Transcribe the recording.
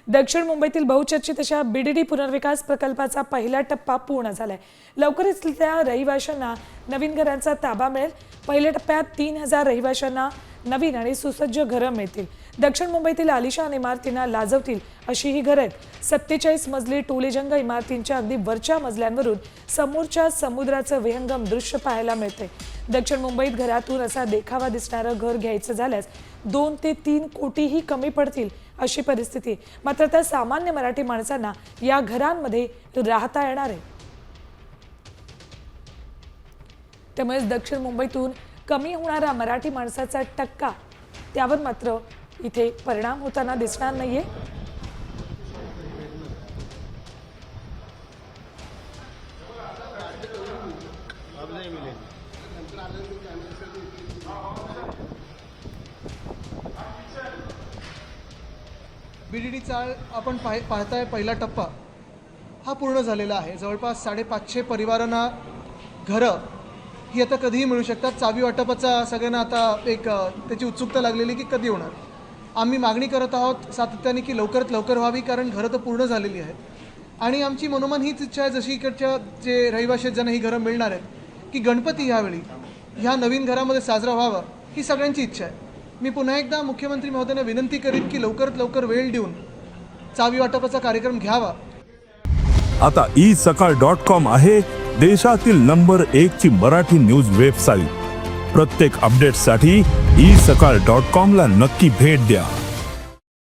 दक्षिण मुंबईतील बहुचर्चित अशा बीडीडी पुनर्विकास प्रकल्पाचा पहिला टप्पा पूर्ण झालाय। लवकरच त्या रहिवाशांना नवीन घरांचा ताबा मिळेल। पहिल्या टप्प्यात 3000 रहिवाशांना नवीन आणि सुसज्ज घरं मिळतील। दक्षिण मुंबईतील आलिशान इमारतींना लाजवतील अशी ही घरं आहेत। 47 मजली टोलेजंग इमारतींच्या अगदी वरच्या मजल्यांवरून समोरच्या समुद्राचं विहंगम दृश्य पाहायला मिळते। दक्षिण मुंबईत घरातून असा देखावा दिसणारं घर घ्यायचं झाल्यास 2 ते 3 कोटीही कमी पडतील अशी परिस्थिती। मात्र त्या सामान्य मराठी माणसांना या घरांमध्ये राहता येणार आहे। त्यामुळे दक्षिण मुंबईतून कमी होणारा मराठी माणसाचा टक्का त्यावर मात्र इथे परिणाम होताना दिसणार नाहीये। बीडीडीचा आपण पाहताय पहिला टप्पा हा पूर्ण झालेला आहे। जवळपास 550 परिवारांना घरं ही आता कधीही मिळू शकतात। चावी वाटपाचा सगळ्यांना आता एक त्याची उत्सुकता लागलेली की कधी होणार। आम्ही मागणी करत आहोत सातत्याने की लवकरात लवकर व्हावी, कारण घरं तर पूर्ण झालेली आहेत आणि आमची मनोमन हीच इच्छा आहे, जशी इकडच्या जे रहिवाशी आहेत ज्यांना ही घरं मिळणार आहेत, की गणपती ह्यावेळी ह्या नवीन घरामध्ये साजरा व्हावा ही सगळ्यांची इच्छा आहे। मी पुन्हा एकदा मुख्यमंत्री महोदयांना विनंती करीन की लवकरात लवकर वेळ देऊन चावी वाटपाचा कार्यक्रम घ्यावा। आता isakal.com आहे देशातील नंबर 1 ची मराठी न्यूज वेबसाईट। प्रत्येक अपडेटसाठी isakal.com ला नक्की भेट द्या।